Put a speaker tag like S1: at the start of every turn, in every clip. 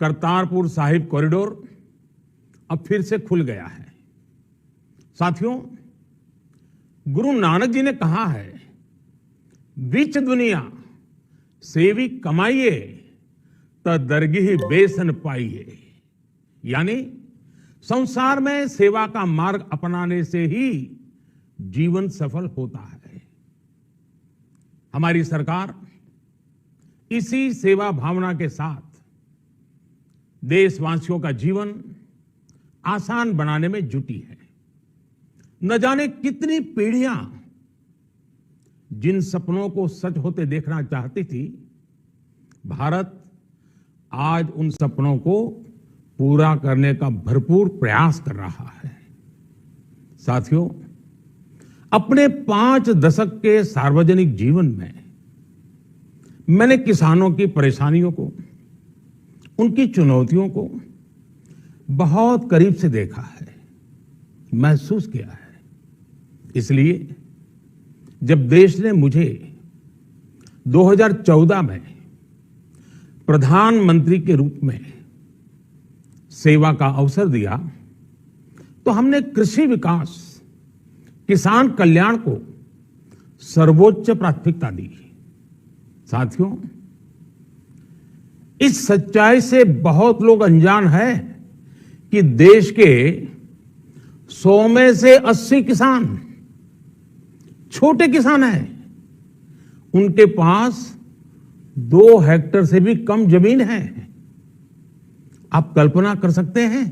S1: Kartarpur Sahib corridor अब फिर से खुल गया है। साथियों, गुरु नानक जी ने कहा है, बीच दुनिया सेवी कमाइए त दरगिह बेसन पाइए। यानी संसार में सेवा का मार्ग अपनाने से ही जीवन सफल होता है। हमारी सरकार इसी सेवा भावना के साथ देशवासियों का जीवन आसान बनाने में जुटी है। न जाने कितनी पीढ़ियां जिन सपनों को सच होते देखना चाहती थी, भारत आज उन सपनों को पूरा करने का भरपूर प्रयास कर रहा है। साथियों, अपने 5 दशक के सार्वजनिक जीवन में मैंने किसानों की परेशानियों को, उनकी चुनौतियों को बहुत करीब से देखा है, महसूस किया है। इसलिए जब देश ने मुझे 2014 में प्रधानमंत्री के रूप में सेवा का अवसर दिया, तो हमने कृषि विकास, किसान कल्याण को सर्वोच्च प्राथमिकता दी। साथियों, इस सच्चाई से बहुत लोग अनजान हैं कि देश के 100 में से 80 किसान छोटे किसान हैं। उनके पास 2 हेक्टेयर से भी कम जमीन है। आप कल्पना कर सकते हैं,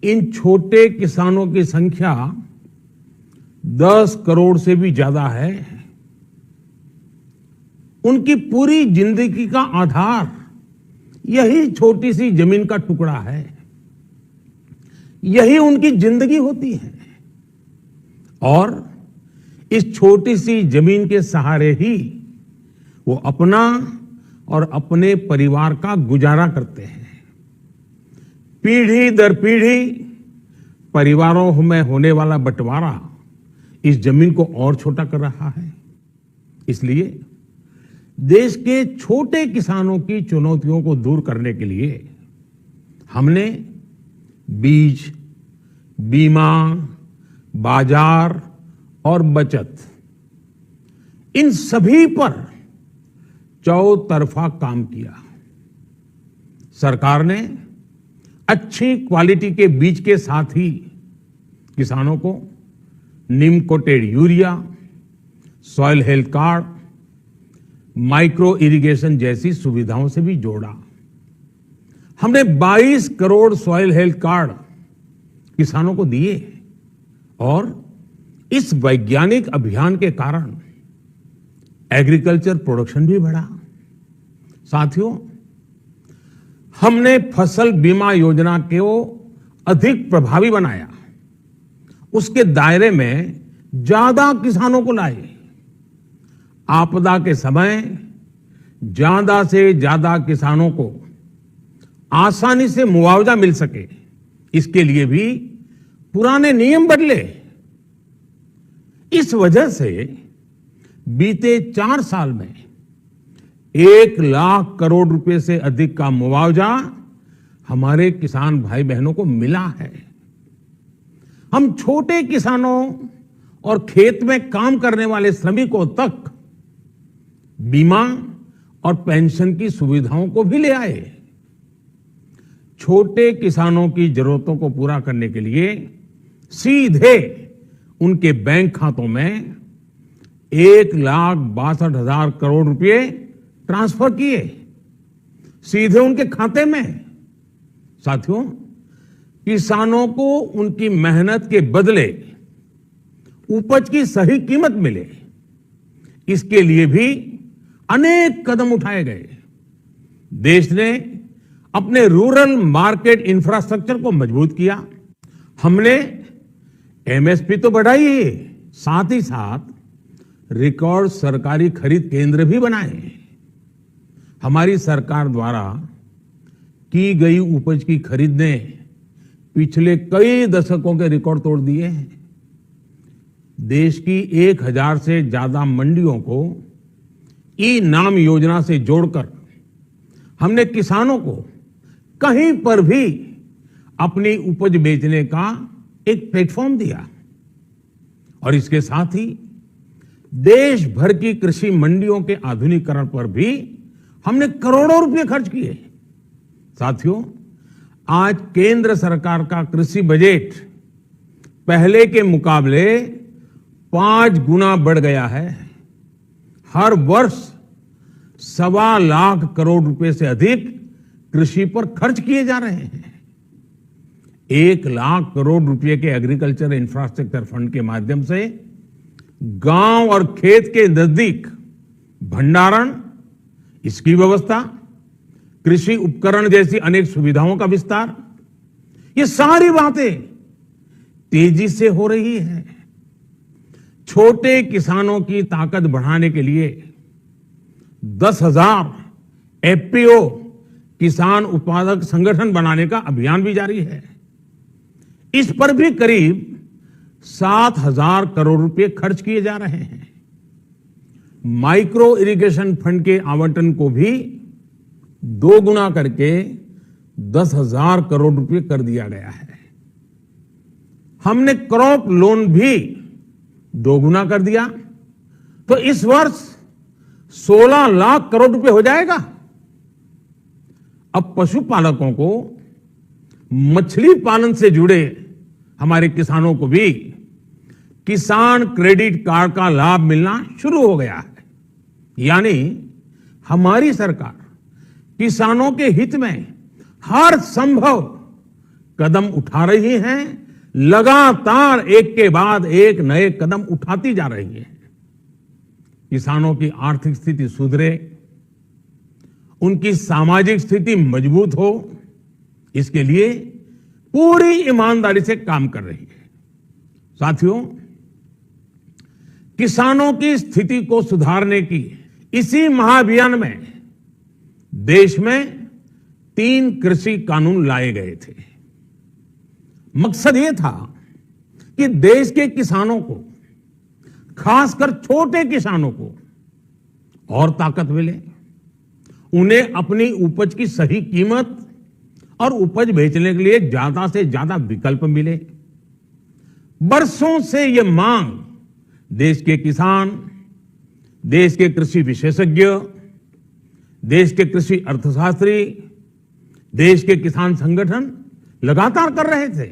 S1: इन छोटे किसानों की संख्या 10 करोड़ से भी ज्यादा है। उनकी पूरी जिंदगी का आधार यही छोटी सी जमीन का टुकड़ा है। यही उनकी जिंदगी होती है और इस छोटी सी जमीन के सहारे ही वो अपना और अपने परिवार का गुजारा करते हैं। पीढ़ी दर पीढ़ी परिवारों में होने वाला बंटवारा इस जमीन को और छोटा कर रहा है। इसलिए देश के छोटे किसानों की चुनौतियों को दूर करने के लिए हमने बीज, बीमा, बाजार और बचत, इन सभी पर चौतरफा काम किया। सरकार ने अच्छी क्वालिटी के बीज के साथ ही किसानों को neem coated urea, soil health card, micro irrigation जैसी सुविधाओं से भी जोड़ा। हमने 22 करोड़ सॉइल हेल्थ कार्ड किसानों को दिए और इस वैज्ञानिक अभियान के कारण एग्रीकल्चर प्रोडक्शन भी बढ़ा। साथियों, हमने फसल बीमा योजना को अधिक प्रभावी बनाया। उसके दायरे में ज्यादा किसानों को लाए। आपदा के समय ज्यादा से ज्यादा किसानों को आसानी से मुआवजा मिल सके, इसके लिए भी पुराने नियम बदले। इस वजह से बीते 4 साल में 1 लाख करोड़ रुपए से अधिक का मुआवजा हमारे किसान भाई बहनों को मिला है। हम छोटे किसानों और खेत में काम करने वाले श्रमिकों तक बीमा और पेंशन की सुविधाओं को भी ले आए। छोटे किसानों की जरूरतों को पूरा करने के लिए सीधे उनके बैंक खातों में 1,62,000 करोड़ रुपए ट्रांसफर किए, सीधे उनके खाते में। साथियों, किसानों को उनकी मेहनत के बदले उपज की सही कीमत मिले, इसके लिए भी अनेक कदम उठाए गए। देश ने अपने रूरल मार्केट इंफ्रास्ट्रक्चर को मजबूत किया। हमने एमएसपी तो बढ़ाई है, साथ ही साथ रिकॉर्ड सरकारी खरीद केंद्र भी बनाए। हमारी सरकार द्वारा की गई उपज की खरीद ने पिछले कई दशकों के रिकॉर्ड तोड़ दिए हैं। देश की 1000 से ज्यादा मंडियों को ई नाम योजना से जोड़कर हमने किसानों को कहीं पर भी अपनी उपज बेचने का एक प्लेटफॉर्म दिया और इसके साथ ही देश भर की कृषि मंडियों के आधुनिकीकरण पर भी हमने करोड़ों रुपए खर्च किए। साथियों, आज केंद्र सरकार का कृषि बजट पहले के मुकाबले 5 गुना बढ़ गया है। हर वर्ष 1.25 लाख करोड़ रुपए से अधिक कृषि पर खर्च किए जा रहे हैं। 1 लाख करोड़ रुपए के एग्रीकल्चर इंफ्रास्ट्रक्चर फंड के माध्यम से गांव और खेत के नजदीक भंडारण, इसकी व्यवस्था, कृषि उपकरण जैसी अनेक सुविधाओं का विस्तार, ये सारी बातें तेजी से हो रही हैं। छोटे किसानों की ताकत बढ़ाने के लिए 10,000 एफपीओ किसान उत्पादक संगठन बनाने का अभियान भी जारी है। इस पर भी करीब 7,000 करोड़ रुपए खर्च किए जा रहे हैं। माइक्रो इरिगेशन फंड के आवंटन को भी 2 गुना करके 10,000 करोड़ रुपए कर दिया गया है। हमने क्रॉप लोन भी 2 गुना कर दिया, तो इस वर्ष 16 लाख करोड़ रुपए हो जाएगा। अब पशुपालकों को मछली पालन से जुड़े हमारे किसानों को भी किसान क्रेडिट कार्ड का लाभ मिलना शुरू हो गया है। यानी हमारी सरकार किसानों के हित में हर संभव कदम उठा रही है, लगातार एक के बाद एक नए कदम उठाती जा रही है। किसानों की आर्थिक स्थिति सुधरे, उनकी सामाजिक स्थिति मजबूत हो, इसके लिए पूरी ईमानदारी से काम कर रही है। साथियों, किसानों की स्थिति को सुधारने की इसी महाअभियान में देश में 3 कृषि कानून लाए गए थे। मकसद यह था कि देश के किसानों को, खासकर छोटे किसानों को और ताकत मिले, उन्हें अपनी उपज की सही कीमत और उपज बेचने के लिए ज्यादा से ज्यादा विकल्प मिले। बरसों से यह मांग देश के किसान, देश के कृषि विशेषज्ञ, देश के कृषि अर्थशास्त्री, देश के किसान संगठन लगातार कर रहे थे।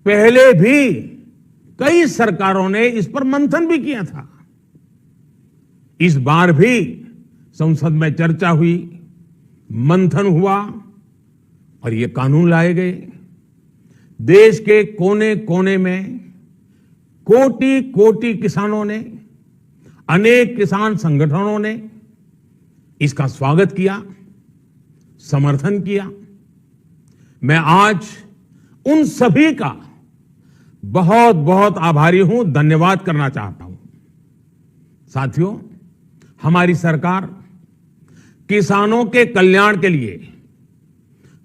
S1: पहले भी कई सरकारों ने इस पर मंथन भी किया था। इस बार भी संसद में चर्चा हुई, मंथन हुआ और ये कानून लाए गए। देश के कोने कोने में कोटि कोटि किसानों ने, अनेक किसान संगठनों ने इसका स्वागत किया, समर्थन किया। मैं आज उन सभी का बहुत बहुत आभारी हूं, धन्यवाद करना चाहता हूं। साथियों, हमारी सरकार किसानों के कल्याण के लिए,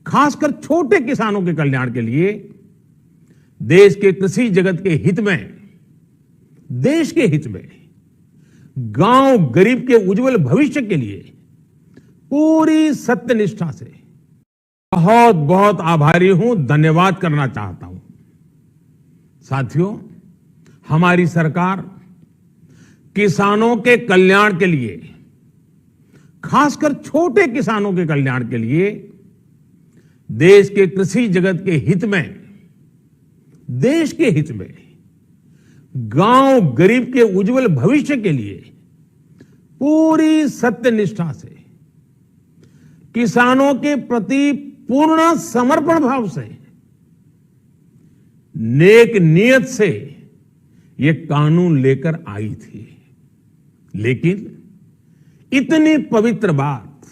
S1: खासकर छोटे किसानों के कल्याण के लिए, देश के कृषि जगत के हित में, देश के हित में, गांव गरीब के उज्जवल भविष्य के लिए पूरी सत्यनिष्ठा से बहुत बहुत आभारी हूं, धन्यवाद करना चाहता हूं। साथियों, हमारी सरकार किसानों के कल्याण के लिए, खासकर छोटे किसानों के कल्याण के लिए, देश के कृषि जगत के हित में, देश के हित में, गांव गरीब के उज्जवल भविष्य के लिए पूरी सत्यनिष्ठा से, किसानों के प्रति पूर्ण समर्पण भाव से, नेक नियत से ये कानून लेकर आई थी। लेकिन इतनी पवित्र बात,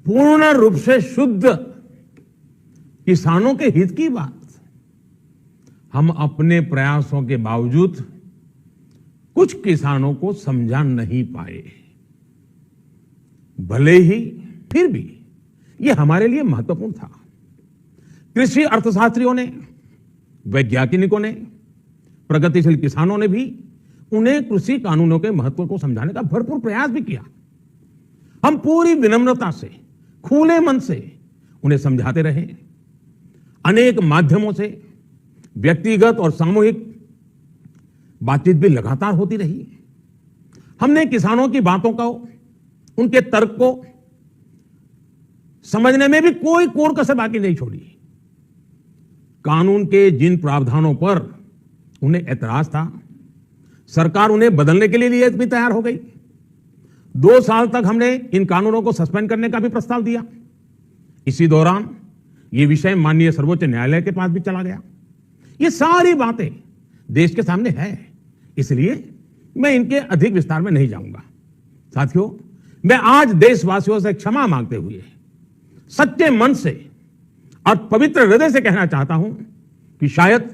S1: पूर्ण रूप से शुद्ध किसानों के हित की बात, हम अपने प्रयासों के बावजूद कुछ किसानों को समझा नहीं पाए। भले ही फिर भी यह हमारे लिए महत्वपूर्ण था। कृषि अर्थशास्त्रियों ने, वैज्ञानिकों ने, प्रगतिशील किसानों ने भी उन्हें कृषि कानूनों के महत्व को समझाने का भरपूर प्रयास भी किया। हम पूरी विनम्रता से, खुले मन से उन्हें समझाते रहे। अनेक माध्यमों से व्यक्तिगत और सामूहिक बातचीत भी लगातार होती रही। हमने किसानों की बातों को, उनके तर्क को समझने में भी कोई कोर कसर बाकी नहीं छोड़ी। कानून के जिन प्रावधानों पर उन्हें ऐतराज था, सरकार उन्हें बदलने के लिए भी तैयार हो गई। 2 साल तक हमने इन कानूनों को सस्पेंड करने का भी प्रस्ताव दिया। इसी दौरान यह विषय माननीय सर्वोच्च न्यायालय के पास भी चला गया। ये सारी बातें देश के सामने है, इसलिए मैं इनके अधिक विस्तार में नहीं जाऊंगा। साथियों, मैं आज देशवासियों से क्षमा मांगते हुए सच्चे मन से और पवित्र हृदय से कहना चाहता हूं कि शायद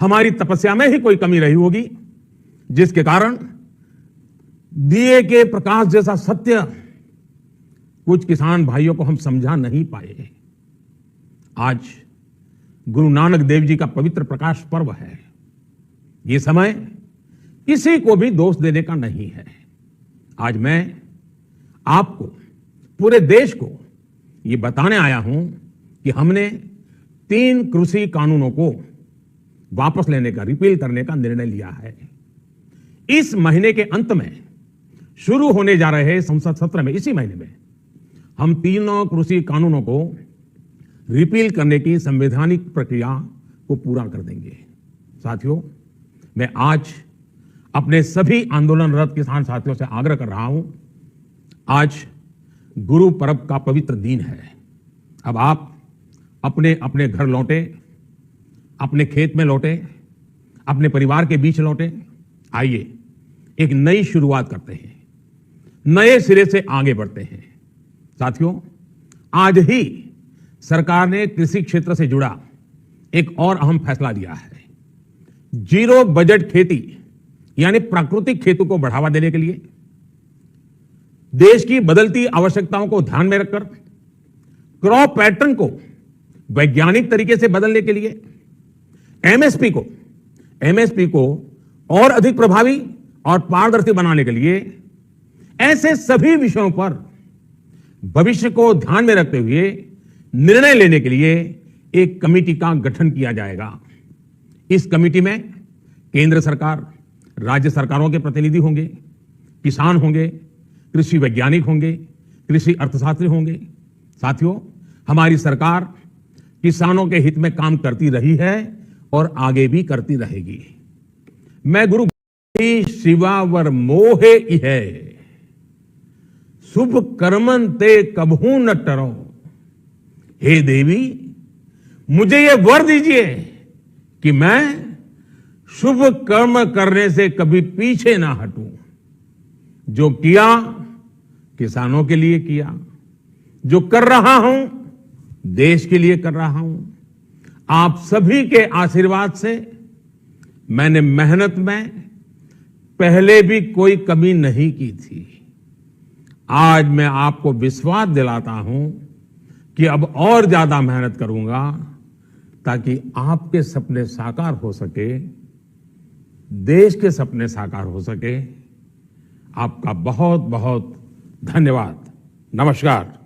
S1: हमारी तपस्या में ही कोई कमी रही होगी, जिसके कारण दिए के प्रकाश जैसा सत्य कुछ किसान भाइयों को हम समझा नहीं पाए। आज गुरु नानक देव जी का पवित्र प्रकाश पर्व है। ये समय किसी को भी दोष देने का नहीं है। आज मैं आपको, पूरे देश को ये बताने आया हूं कि हमने 3 कृषि कानूनों को वापस लेने का, रिपील करने का निर्णय लिया है। इस महीने के अंत में शुरू होने जा रहे संसद सत्र में, इसी महीने में, हम 3 कृषि कानूनों को रिपील करने की संवैधानिक प्रक्रिया को पूरा कर देंगे। साथियों, मैं आज अपने सभी आंदोलनरत किसान साथियों से आग्रह कर रहा हूं, आज गुरु पर्व का पवित्र दिन है। अब आप अपने अपने घर लौटे, अपने खेत में लौटे, अपने परिवार के बीच लौटे। आइए एक नई शुरुआत करते हैं, नए सिरे से आगे बढ़ते हैं। साथियों, आज ही सरकार ने कृषि क्षेत्र से जुड़ा एक और अहम फैसला लिया है। जीरो बजट खेती यानी प्राकृतिक खेती को बढ़ावा देने के लिए, देश की बदलती आवश्यकताओं को ध्यान में रखकर क्रॉप पैटर्न को वैज्ञानिक तरीके से बदलने के लिए, एमएसपी को और अधिक प्रभावी और पारदर्शी बनाने के लिए, ऐसे सभी विषयों पर भविष्य को ध्यान में रखते हुए निर्णय लेने के लिए एक कमेटी का गठन किया जाएगा। इस कमेटी में केंद्र सरकार, राज्य सरकारों के प्रतिनिधि होंगे, किसान होंगे, कृषि वैज्ञानिक होंगे, कृषि अर्थशास्त्री होंगे। साथियों, हमारी सरकार किसानों के हित में काम करती रही है और आगे भी करती रहेगी। मैं गुरु शिवावर मोहे इहे, शुभ कर्मन ते कबहू न टरो। हे देवी, मुझे ये वर दीजिए कि मैं शुभ कर्म करने से कभी पीछे ना हटूं। जो किया किसानों के लिए किया, जो कर रहा हूं देश के लिए कर रहा हूं। आप सभी के आशीर्वाद से मैंने मेहनत में पहले भी कोई कमी नहीं की थी। आज मैं आपको विश्वास दिलाता हूं कि अब और ज्यादा मेहनत करूंगा ताकि आपके सपने साकार हो सके, देश के सपने साकार हो सके। आपका बहुत बहुत धन्यवाद। नमस्कार।